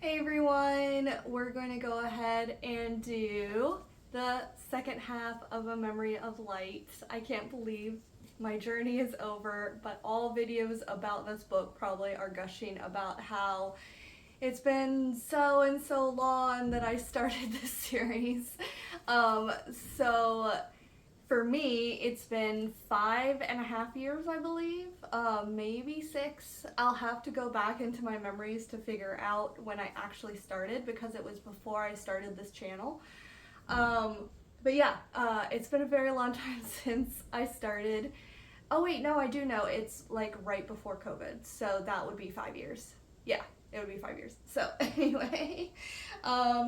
Hey everyone, we're going to go ahead and do the second half of A Memory of Light. I can't believe my journey is over, but all videos about this book probably are gushing about how it's been so and so long that I started this series. Um, so for me, it's been 5.5 years, I believe, maybe 6. I'll have to go back into my memories to figure out when I actually started because it was before I started this channel. But yeah, it's been a very long time since I started. Oh wait, no, I do know. It's like right before COVID, so that would be 5 years. Yeah, it would be 5 years. So anyway, A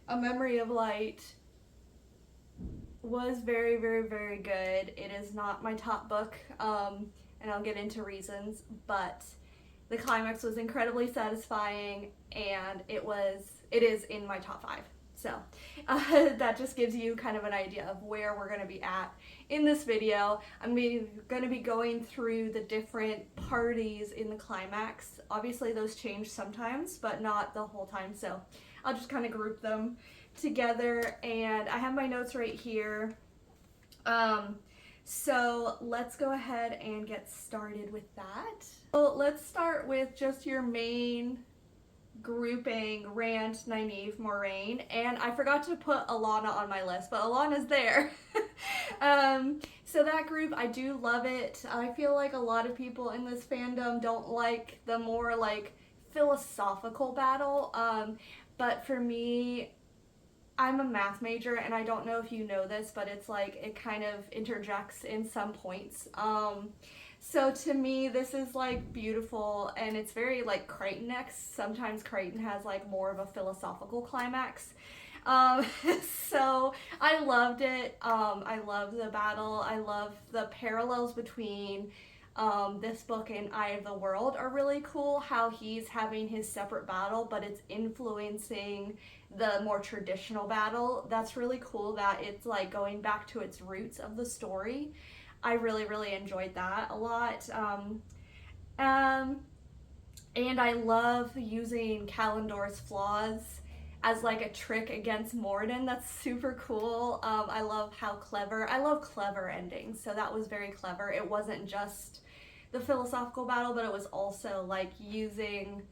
Memory of Light was very, very, very good. It is not my top book, and I'll get into reasons, but the climax was incredibly satisfying, and it is in my top 5. So that just gives you kind of an idea of where we're going to be at in this video. I'm going to be going through the different parties in the climax. Obviously those change sometimes, but not the whole time, so I'll just kind of group them together, and I have my notes right here. So let's go ahead and get started with that. So let's start with just your main grouping: Rand, Nynaeve, Moiraine, and I forgot to put Alana on my list, but Alana's there. So that group, I do love it. I feel like a lot of people in this fandom don't like the more like philosophical battle, but for me, I'm a math major, and I don't know if you know this, but it's like it kind of interjects in some points. So to me, this is like beautiful, and it's very like Crichton-esque. Sometimes Crichton has like more of a philosophical climax. Um, so I loved it. I loved the battle. I love the parallels between this book and Eye of the World are really cool. How he's having his separate battle, but it's influencing the more traditional battle. That's really cool that it's like going back to its roots of the story. I really, really enjoyed that a lot. And I love using Kalandor's flaws as like a trick against Morden. That's super cool. I love clever endings, so that was very clever. It wasn't just the philosophical battle, but it was also like using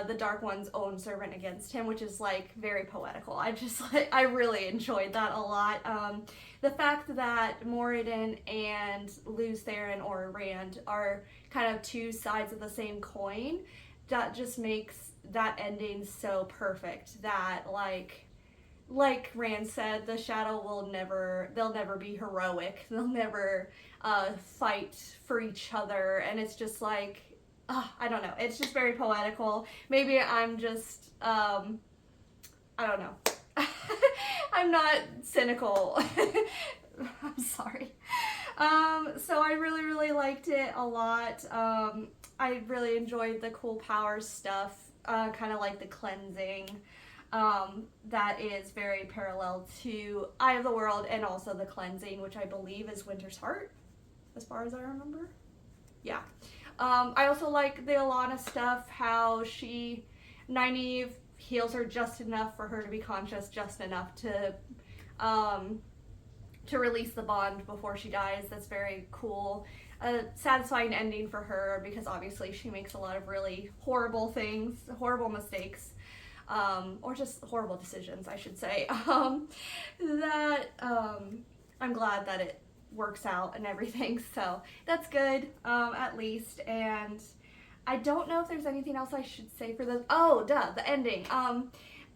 the Dark One's own servant against him, which is like very poetical. I really enjoyed that a lot. The fact that Moradin and Lews Therin or Rand are kind of two sides of the same coin, that just makes that ending so perfect. That like Rand said, the Shadow they'll never be heroic. They'll never fight for each other, and it's just like, I don't know. It's just very poetical. Maybe I'm just, I don't know. I'm not cynical. I'm sorry. So I really, really liked it a lot. I really enjoyed the cool power stuff, kind of like the cleansing. That is very parallel to Eye of the World, and also the cleansing, which I believe is Winter's Heart, as far as I remember. Yeah. I also like the Alana stuff, how Nynaeve heals her just enough for her to be conscious, just enough to release the bond before she dies. That's very cool. A satisfying ending for her, because obviously she makes a lot of really horrible things, horrible mistakes, or just horrible decisions, I should say. I'm glad that it works out and everything, so that's good, at least. And I don't know if there's anything else I should say for the the ending.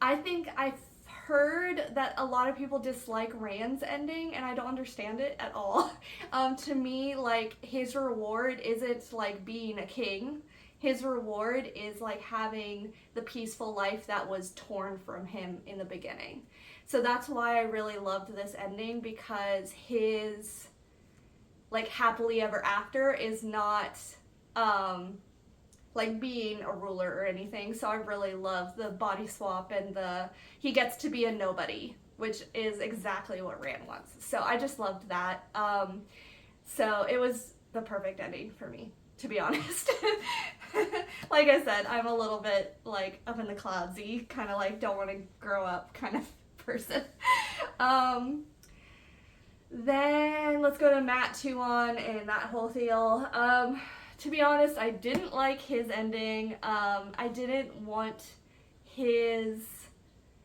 I think I've heard that a lot of people dislike Rand's ending, and I don't understand it at all. To me, like, his reward isn't like being a king. His reward is like having the peaceful life that was torn from him in the beginning. So that's why I really loved this ending, because his like happily ever after is not like being a ruler or anything. So I really love the body swap, and he gets to be a nobody, which is exactly what Rand wants. So I just loved that. So it was the perfect ending for me, to be honest. like I said, I'm a little bit like up in the cloudsy, kind of like don't want to grow up kind of person. um, then let's go to Matt Tuon and that whole deal. To be honest, I didn't like his ending. I didn't want his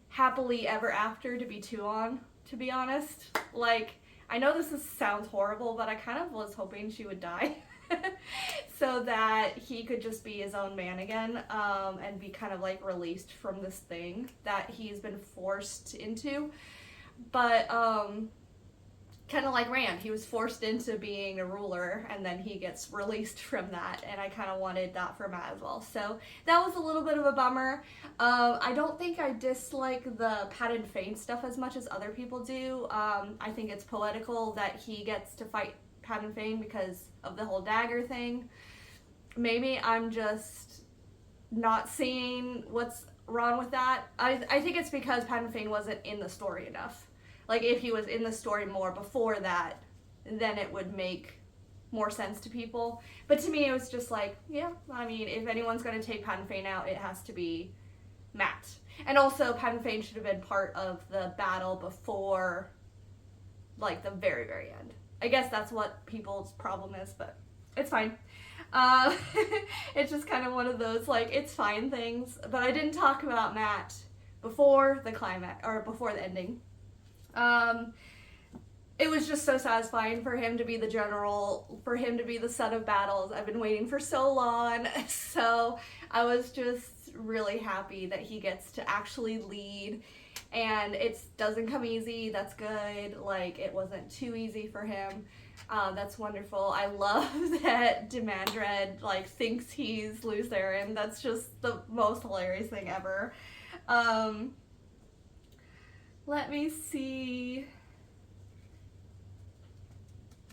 happily ever after to be Tuon, to be honest. Like, I know sounds horrible, but I kind of was hoping she would die. So that he could just be his own man again, and be kind of like released from this thing that he's been forced into. But kind of like Rand, he was forced into being a ruler, and then he gets released from that, and I kind of wanted that for Matt as well. So that was a little bit of a bummer. I don't think I dislike the Pattern Fane stuff as much as other people do. I think it's poetical that he gets to fight Pattern Fane because of the whole dagger thing. Maybe I'm just not seeing what's wrong with that. I think it's because Pattern Fane wasn't in the story enough. Like, if he was in the story more before that, then it would make more sense to people. But to me, it was just like, yeah, I mean, if anyone's going to take Pattern Fane out, it has to be Matt. And also, Pattern Fane should have been part of the battle before, like, the very, very end. I guess that's what people's problem is, but it's fine. It's just kind of one of those, like, it's fine things. But I didn't talk about Matt before the climax, or before the ending. It was just so satisfying for him to be the general, for him to be the son of battles. I've been waiting for so long, so I was just really happy that he gets to actually lead, and it doesn't come easy. That's good. Like, it wasn't too easy for him. That's wonderful. I love that Demandred, like, thinks he's Lutheran. That's just the most hilarious thing ever. Let me see.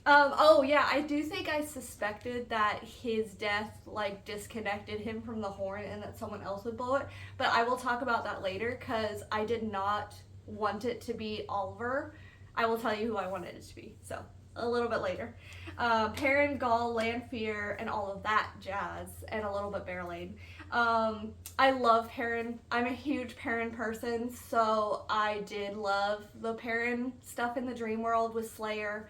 Oh yeah, I do think I suspected that his death, like, disconnected him from the horn and that someone else would blow it. But I will talk about that later, because I did not want it to be Oliver. I will tell you who I wanted it to be, so a little bit later. Perrin, Gaul, Lanfear, and all of that jazz, and a little bit Berelain. I love Perrin. I'm a huge Perrin person, so I did love the Perrin stuff in the dream world with Slayer.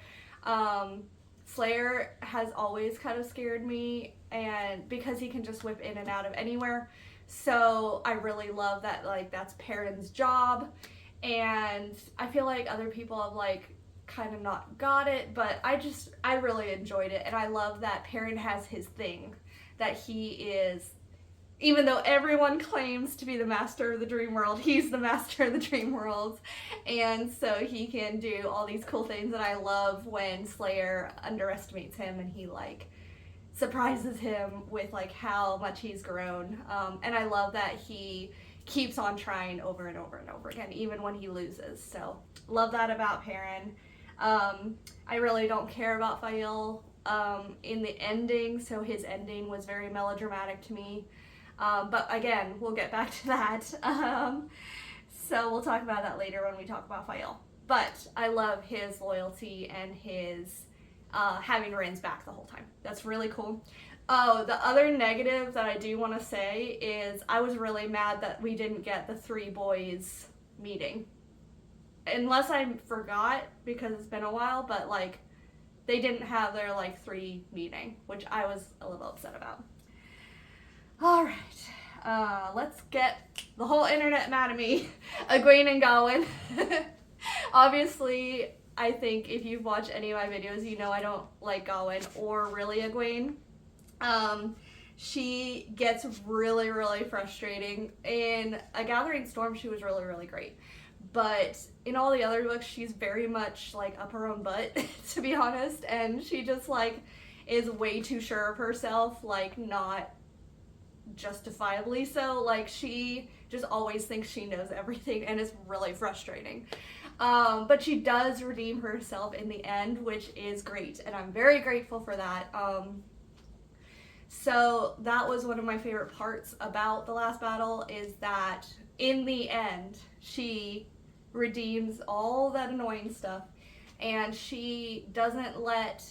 Slayer has always kind of scared me, and because he can just whip in and out of anywhere. So I really love that, like, that's Perrin's job. And I feel like other people have, like, kind of not got it, but I really enjoyed it. And I love that Perrin has his thing, that he is, even though everyone claims to be the master of the dream world, he's the master of the dream world. And so he can do all these cool things, and I love when Slayer underestimates him and he, like, surprises him with, like, how much he's grown. And I love that he keeps on trying over and over and over again, even when he loses. So love that about Perrin. I really don't care about Fael in the ending, so his ending was very melodramatic to me. But again, we'll get back to that. So we'll talk about that later when we talk about Fael. But I love his loyalty and his having Rand's back the whole time. That's really cool. Oh, the other negative that I do want to say is I was really mad that we didn't get the three boys meeting. Unless I forgot, because it's been a while, but, like, they didn't have their, like, three meeting, which I was a little upset about. Alright, let's get the whole internet mad at me. Egwene and Gawain. Obviously, I think if you've watched any of my videos, you know I don't like Gawain or really Egwene. She gets really, really frustrating. In A Gathering Storm, she was really, really great. But in all the other books, she's very much, like, up her own butt, to be honest. And she just, like, is way too sure of herself, like, not justifiably so. Like, she just always thinks she knows everything, and it's really frustrating. But she does redeem herself in the end, which is great, and I'm very grateful for that. So that was one of my favorite parts about the last battle, is that in the end, she redeems all that annoying stuff, and she doesn't let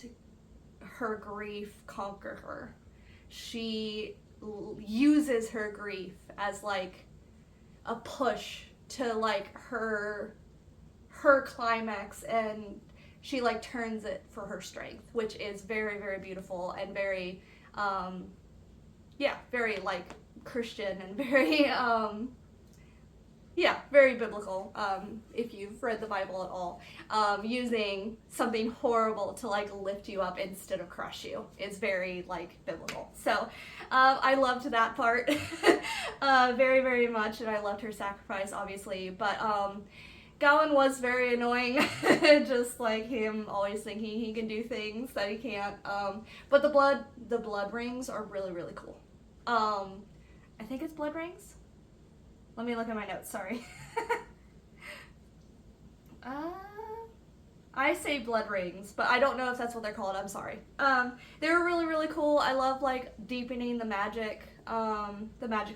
her grief conquer her. She uses her grief as like a push to like her climax, and she like turns it for her strength, which is very, very beautiful and very very like Christian and very very biblical, if you've read the Bible at all. Using something horrible to like lift you up instead of crush you is very like biblical. So I loved that part very, very much, and I loved her sacrifice, obviously. But Gawain was very annoying, just like him always thinking he can do things that he can't. But the blood rings are really, really cool. I think it's blood rings. Let me look at my notes, sorry. I say blood rings, but I don't know if that's what they're called, I'm sorry. They were really, really cool. I love like deepening the magic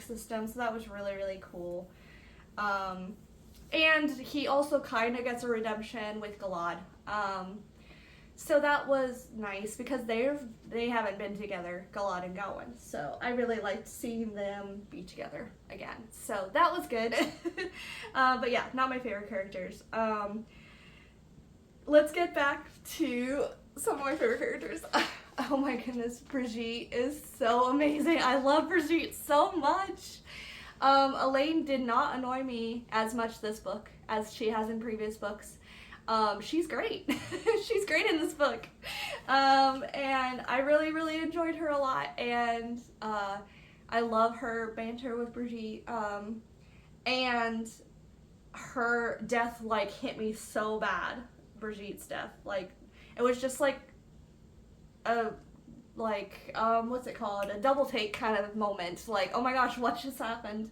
system, so that was really, really cool. And he also kind of gets a redemption with Galad. So that was nice because they haven't been together, Galad and Gawain. So I really liked seeing them be together again. So that was good. But yeah, not my favorite characters. Let's get back to some of my favorite characters. Oh my goodness, Brigitte is so amazing. I love Brigitte so much. Elaine did not annoy me as much this book as she has in previous books. She's great. She's great in this book. And I really, really enjoyed her a lot. And I love her banter with Brigitte. And her death like hit me so bad. Brigitte's death. Like, it was just like a what's it called? A double take kind of moment. Like, oh my gosh, what just happened?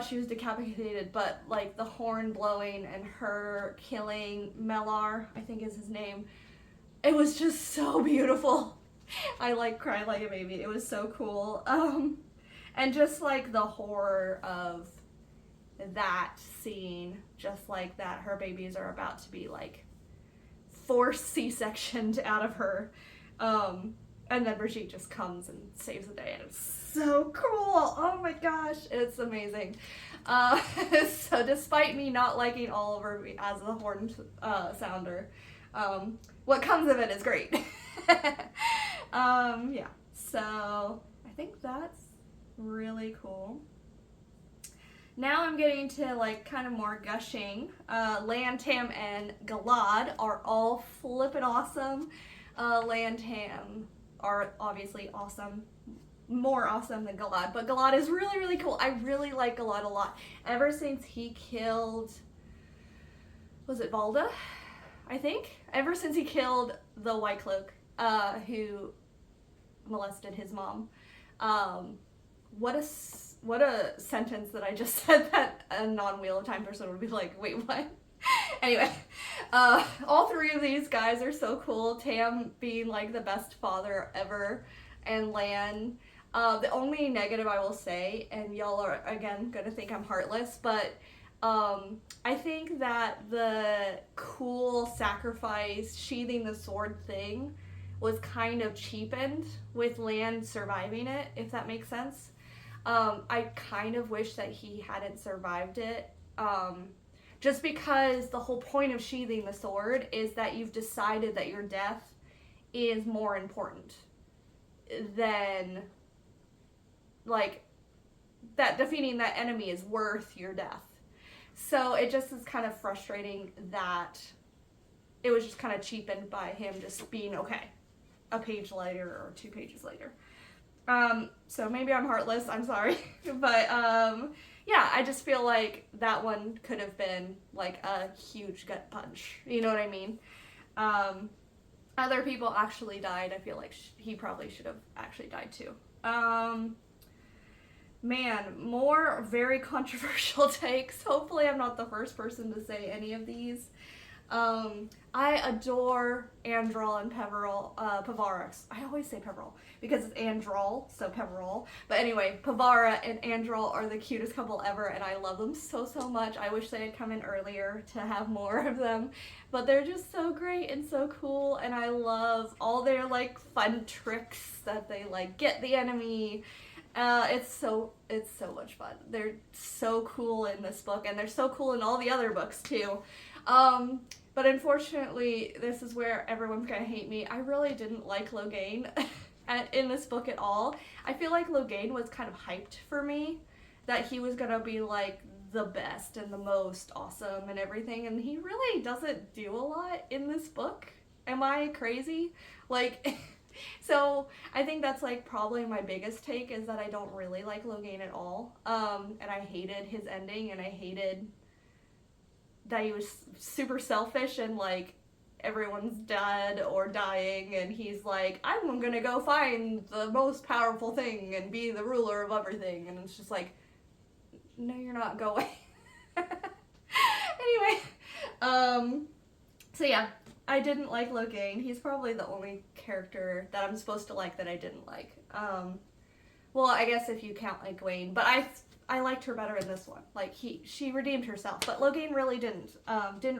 She was decapitated, but like the horn blowing and her killing Melar, I think is his name. It was just so beautiful. I like cried like a baby. It was so cool. And just like the horror of that scene, just like that her babies are about to be like forced C-sectioned out of her. And then Brigitte just comes and saves the day, and it's so cool. Oh my gosh, it's amazing. So despite me not liking Oliver as a horn sounder, what comes of it is great. Yeah, so I think that's really cool. Now I'm getting to like kind of more gushing. Lan, Tam, and Galad are all flippin' awesome. Lan, Tam are obviously awesome, more awesome than Galad, but Galad is really, really cool. I really like Galad a lot. Ever since he killed, was it Valda? I think. Ever since he killed the White Cloak, who molested his mom. What a sentence that I just said that a non-Wheel of Time person would be like, wait, what? Anyway, all three of these guys are so cool. Tam being like the best father ever, and Lan. The only negative I will say, and y'all are again gonna think I'm heartless, but I think that the cool sacrifice, sheathing the sword thing was kind of cheapened with Lan surviving it, if that makes sense. I kind of wish that he hadn't survived it. Just because the whole point of sheathing the sword is that you've decided that your death is more important than, like, that defeating that enemy is worth your death. So it just is kind of frustrating that it was just kind of cheapened by him just being okay a page later or 2 pages later. So maybe I'm heartless, I'm sorry. But, yeah, I just feel like that one could have been like a huge gut punch. You know what I mean? Other people actually died. I feel like he probably should have actually died too. Man, more very controversial takes. Hopefully I'm not the first person to say any of these. I adore Andral and Pavara. I always say Peverell because it's Andral, so Peverell. But anyway, Pavara and Andral are the cutest couple ever, and I love them so, so much. I wish they had come in earlier to have more of them, but they're just so great and so cool, and I love all their like fun tricks that they like get the enemy, It's so much fun. They're so cool in this book, and they're so cool in all the other books too. But unfortunately, this is where everyone's gonna hate me. I really didn't like Logain in this book at all. I feel like Logain was kind of hyped for me, that he was gonna be like the best and the most awesome and everything, and he really doesn't do a lot in this book. Am I crazy? Like, so I think that's like probably my biggest take, is that I don't really like Logain at all. And I hated his ending, and I hated that he was super selfish and like everyone's dead or dying, and he's like, I'm gonna go find the most powerful thing and be the ruler of everything, and it's just like, no, you're not going. Anyway, so yeah, I didn't like Logain. He's probably the only character that I'm supposed to like that I didn't like. Well, I guess if you count like Egwene, but I liked her better in this one. Like she redeemed herself, but Logain really didn't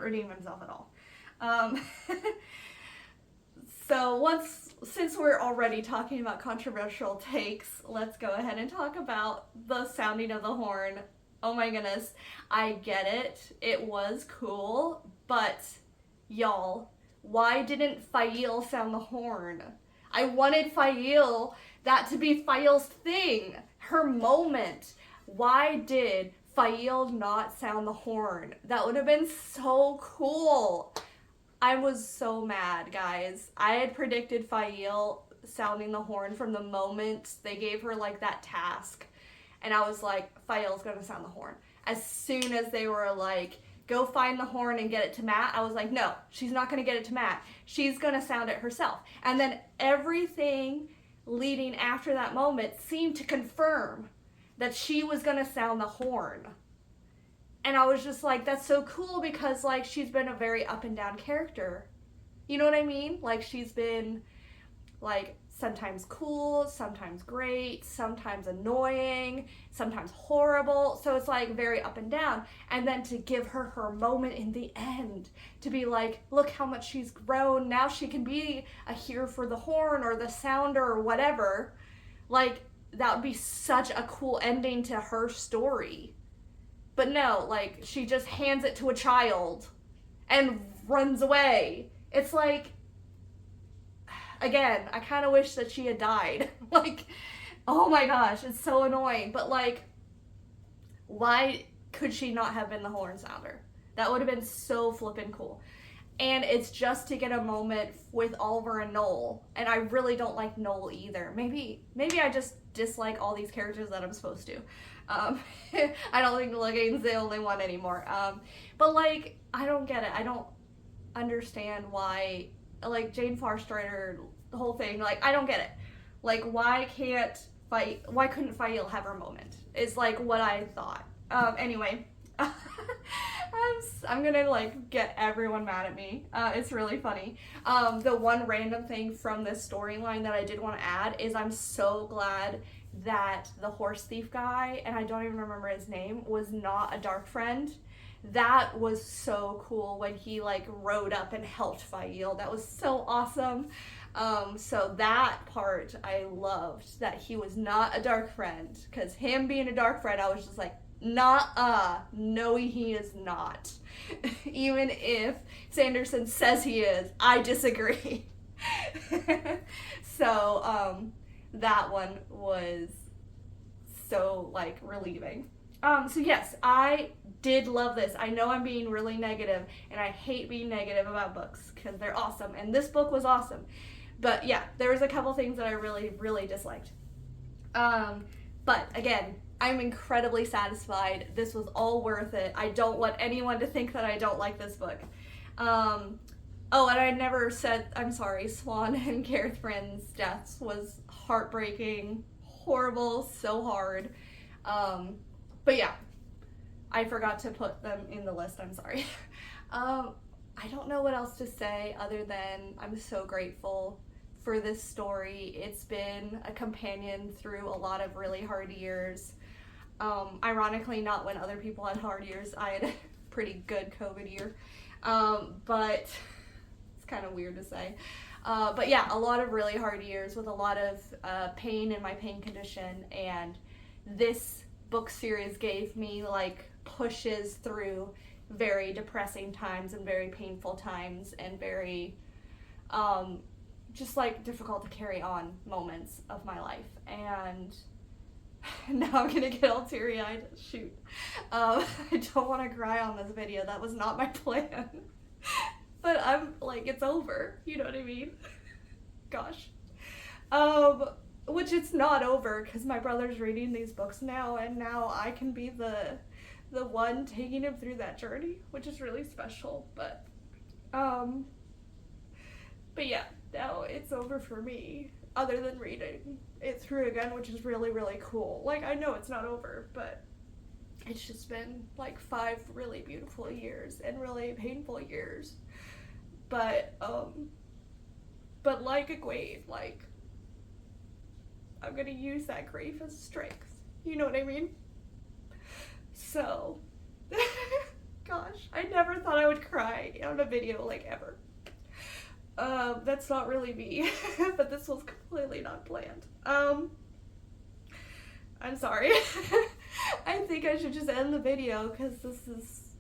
redeem himself at all. So since we're already talking about controversial takes, let's go ahead and talk about the sounding of the horn. Oh my goodness, I get it. It was cool, but y'all, why didn't Fael sound the horn? I wanted Fael, that to be Fael's thing, her moment. Why did Fael not sound the horn? That would have been so cool. I was so mad, guys. I had predicted Fael sounding the horn from the moment they gave her like that task. And I was like, Fael's gonna sound the horn. As soon as they were like, go find the horn and get it to Matt, I was like, no, she's not gonna get it to Matt. She's gonna sound it herself. And then everything leading after that moment seemed to confirm that she was gonna sound the horn. And I was just like, that's so cool, because like she's been a very up and down character. You know what I mean? Like she's been like sometimes cool, sometimes great, sometimes annoying, sometimes horrible. So it's like very up and down. And then to give her her moment in the end, to be like, look how much she's grown. Now she can be a here for the horn or the sounder or whatever. Like that would be such a cool ending to her story. But no, like, she just hands it to a child and runs away. It's like, again, I kind of wish that she had died. Like, oh my gosh, it's so annoying. But like, why could she not have been the horn sounder? That would have been so flippin' cool. And it's just to get a moment with Oliver and Noel. And I really don't like Noel either. Maybe I just dislike all these characters that I'm supposed to. I don't think Logain's the only one anymore. But like, I don't get it. I don't understand why, like, Jane Farstrider, the whole thing, like, I don't get it. Like, why couldn't Fael have her moment? Is like what I thought. Anyway. I'm gonna like get everyone mad at me. It's really funny. The one random thing from this storyline that I did want to add is I'm so glad that the horse thief guy, and I don't even remember his name, was not a dark friend. That was so cool when he like rode up and helped Fael. That was so awesome. So that part I loved, that he was not a dark friend, because him being a dark friend, I was just like, no, he is not. Even if Sanderson says he is, I disagree. So, that one was so, like, relieving. So yes, I did love this. I know I'm being really negative, and I hate being negative about books, because they're awesome, and this book was awesome. But yeah, there was a couple things that I really, really disliked. But again, I'm incredibly satisfied. This was all worth it. I don't want anyone to think that I don't like this book. Oh, and I never said, I'm sorry, Swan and Gareth Bryn's deaths was heartbreaking, horrible, so hard. But yeah, I forgot to put them in the list, I'm sorry. I don't know what else to say other than I'm so grateful for this story. It's been a companion through a lot of really hard years. Ironically, not when other people had hard years. I had a pretty good COVID year. But it's kind of weird to say. But yeah, a lot of really hard years with a lot of pain in my pain condition, and this book series gave me like pushes through very depressing times and very painful times and very just like difficult to carry on moments of my life. And now I'm gonna get all teary-eyed. Shoot. I don't want to cry on this video. That was not my plan. But I'm like, it's over. You know what I mean? Gosh. Which it's not over because my brother's reading these books now, and now I can be the one taking him through that journey, which is really special. But yeah, now it's over for me. Other than reading it through again, which is really, really cool. Like, I know it's not over, but it's just been like 5 really beautiful years and really painful years. But like Egwene, like, I'm gonna use that grief as strength. You know what I mean? So, gosh, I never thought I would cry on a video, like, ever. That's not really me, but this was completely not planned. I'm sorry. I think I should just end the video because this is,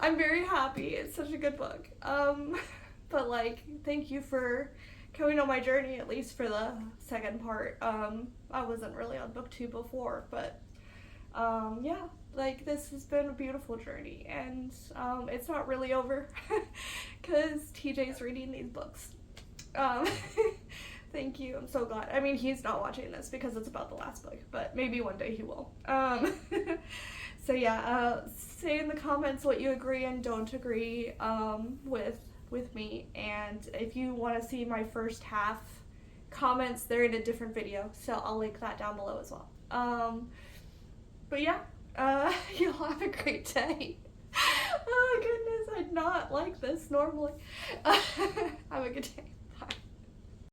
I'm very happy. It's such a good book. But like, thank you for coming on my journey, at least for the second part. I wasn't really on book 2 before, but yeah, like, this has been a beautiful journey, and it's not really over because TJ's reading these books. Thank you. I'm so glad. I mean, he's not watching this because it's about the last book, but maybe one day he will. So yeah, say in the comments what you agree and don't agree with me, and if you want to see my first half comments, they're in a different video, so I'll link that down below as well. But yeah, you'll have a great day. Oh goodness, I'd not like this normally. Have a good day.